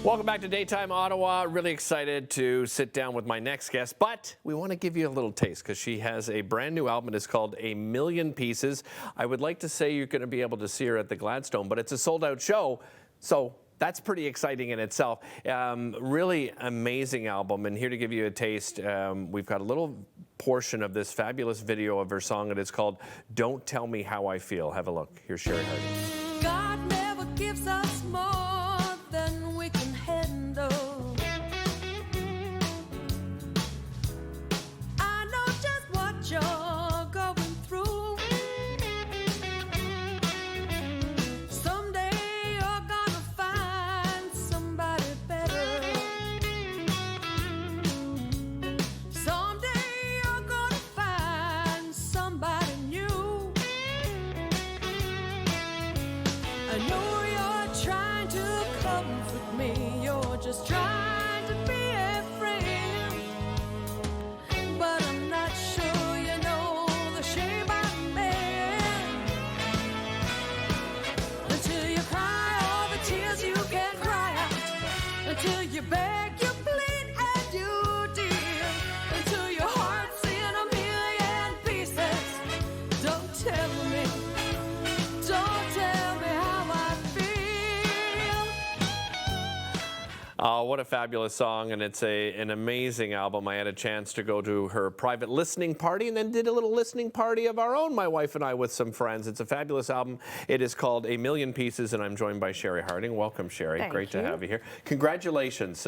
Welcome back to Daytime Ottawa. Really excited to sit down with my next guest, but we want to give you a little taste because she has a brand new album. It's called A Million Pieces. I would like to say you're going to be able to see her at the Gladstone, but it's a sold-out show, so that's pretty exciting in itself. Really amazing album, and here to give you a taste, we've got a little portion of this fabulous video of her song, and it's called Don't Tell Me How I Feel. Have a look. Here's Sherri Harding. God never gives us more than we can handle. I know just what you're going through. Someday you're gonna find somebody better. Someday you're gonna find somebody new. I know you're trying to comfort me, you're just trying to be a friend. But I'm not sure you know the shape I'm in. Until you cry all the tears you can cry out. Until you beg, you plead, and you deal. Until your heart's in a million pieces. Don't tell me. Don't tell me how I feel. Oh, what a fabulous song, and it's an amazing album. I had a chance to go to her private listening party and then did a little listening party of our own, my wife and I, with some friends. It's a fabulous album. It is called A Million Pieces, and I'm joined by Sherri Harding. Welcome, Sherri. Thank Great to you. have you here. Congratulations.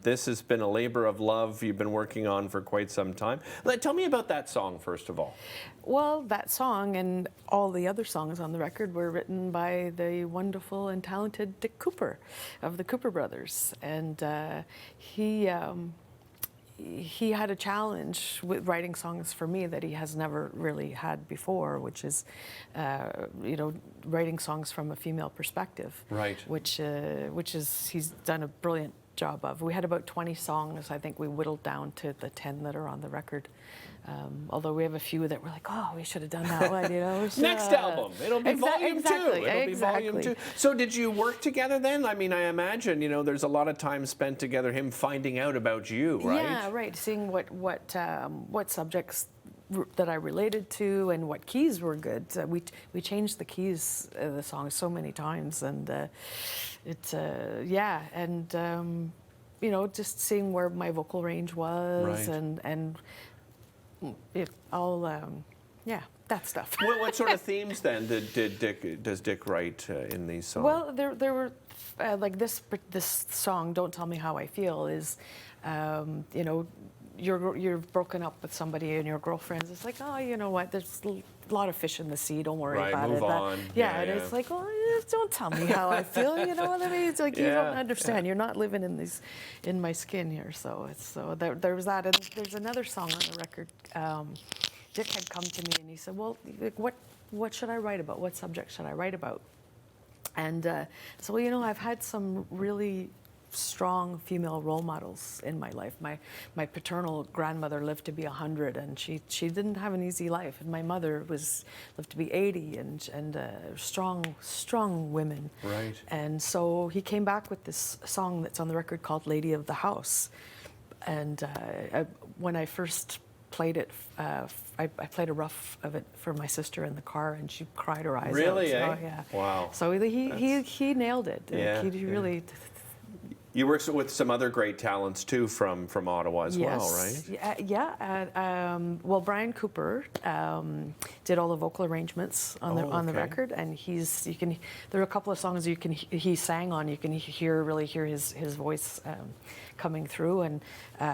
This has been a labor of love you've been working on for quite some time. Tell me about that song, first of all. Well, that song and all the other songs on the record were written by the wonderful and talented Dick Cooper of the Cooper Brothers. And he had a challenge with writing songs for me that he has never really had before, which is, writing songs from a female perspective. Right. Which is he's done a brilliant job of. We had about 20 songs. I think we whittled down to the 10 that are on the record. Although we have a few that we're like, oh, we should have done that one, Next album, it'll be volume two. It'll be volume two. So did you work together then? I mean, I imagine, there's a lot of time spent together, him finding out about you, right? Yeah, right. Seeing what subjects that I related to and what keys were good. We changed the keys of the song so many times, and just seeing where my vocal range was, Right. and it all, that stuff. What sort of themes then does Dick write in these songs? Well, there were like this song, "Don't Tell Me How I Feel," is, you're broken up with somebody and your girlfriend's. It's like, oh, you know what? There's a lot of fish in the sea. Don't worry Right, about move it. on. Yeah, Yeah, and it's like, oh, don't tell me how I feel. You know what I mean? It's like you don't understand. You're not living in my skin here. So there was that, and there's another song on the record. Dick had come to me and he said, well, like, what should I write about? What subject should I write about? And so I've had some really strong female role models in my life. My paternal grandmother lived to be 100, and she didn't have an easy life. And my mother lived to be 80, and strong women. Right. And so he came back with this song that's on the record called "Lady of the House." And when I first played it, I played a rough of it for my sister in the car, and she cried her eyes out. Really, So, eh? yeah. Wow. So he nailed it. Yeah, He really. You worked with some other great talents too from Ottawa as well, right? Well, Brian Cooper did all the vocal arrangements on the okay. record, and there are a couple of songs he sang on. You can really hear his voice coming through, and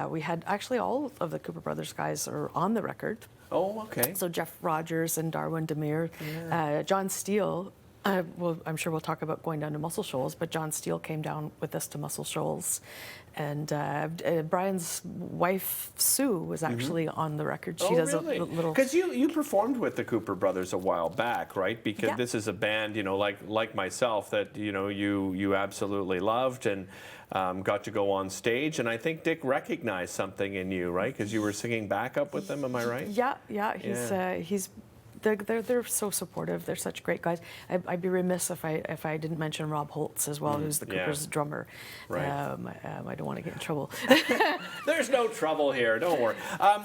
we had actually all of the Cooper Brothers guys are on the record. Oh, okay. So Jeff Rogers and Darwin Demir, John Steele. Well, I'm sure we'll talk about going down to Muscle Shoals, but John Steele came down with us to Muscle Shoals, and Brian's wife Sue was actually on the record. She does really? a little. Because you performed with the Cooper Brothers a while back, right? Because Yeah. this is a band, like myself, that you absolutely loved and got to go on stage. And I think Dick recognized something in you, right? Because you were singing backup with them. Am I right? Yeah. He's they're so supportive. They're such great guys. I'd be remiss if I didn't mention Rob Holtz as well, who's the Cooper's drummer. Right. I don't want to get in trouble. There's no trouble here. Don't worry.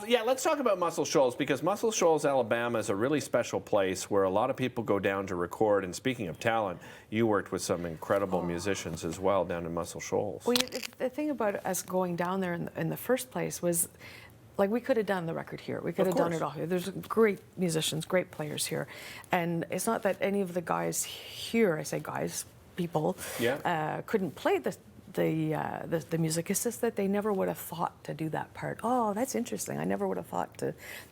Yeah, let's talk about Muscle Shoals, because Muscle Shoals, Alabama is a really special place where a lot of people go down to record. And speaking of talent, you worked with some incredible musicians as well down in Muscle Shoals. Well, the thing about us going down there in the first place was, like, we could have done the record here. We could have done it all here. There's great musicians, great players here. And it's not that any of the guys here, I say guys, people, couldn't play the music. It's just that they never would have thought to do that part. Oh, that's interesting. I never would have thought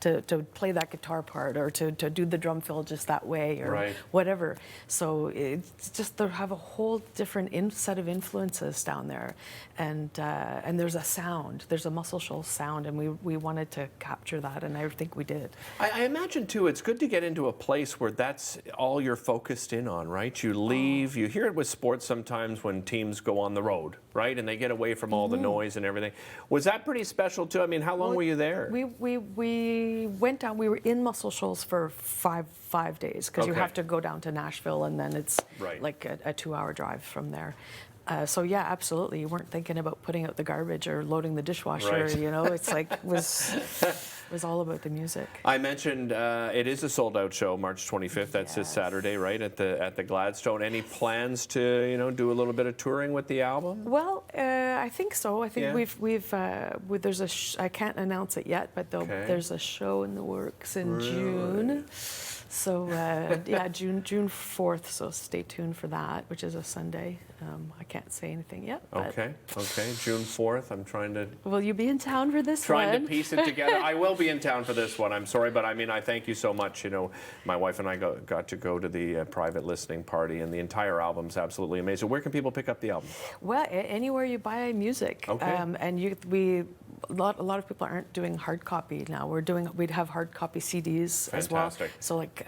to play that guitar part, or to do the drum fill just that way, or whatever. So it's just, they have a whole different set of influences down there. And there's a sound. There's a Muscle Shoals sound, and we wanted to capture that, and I think we did. I imagine, too, it's good to get into a place where that's all you're focused in on, right? You leave, you hear it with sports sometimes when teams go on the road, right? And they get away from all the noise and everything. Was that pretty special, too? I mean, how long were you there? We went down, we were in Muscle Shoals for five days, because you have to go down to Nashville, and then it's like a 2-hour drive from there. So yeah, absolutely. You weren't thinking about putting out the garbage or loading the dishwasher. You know, it's like it was all about the music. I mentioned it is a sold-out show, March 25th. That's this Saturday, right, at the Gladstone. Any plans to do a little bit of touring with the album? Well, I think so. I think there's I can't announce it yet, but there's a show in the works in June. So yeah, June 4th. So stay tuned for that, which is a Sunday. I can't say anything yet. Okay, June 4th. I'm trying to. Will you be in town for this one? Trying to piece it together. I will be in town for this one. I'm sorry, but I mean, I thank you so much. You know, my wife and I got to go to the private listening party, and the entire album's absolutely amazing. Where can people pick up the album? Well, anywhere you buy music. Okay. And a lot of people aren't doing hard copy now. We'd have hard copy CDs as well. So like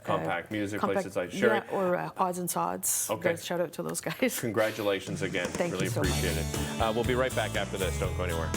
Compact music, places like Sherri. Yeah, or Odds and Sods. Okay. Shout out to those guys. Congratulations again. Thank really you so appreciate much. it. We'll be right back after this. Don't go anywhere.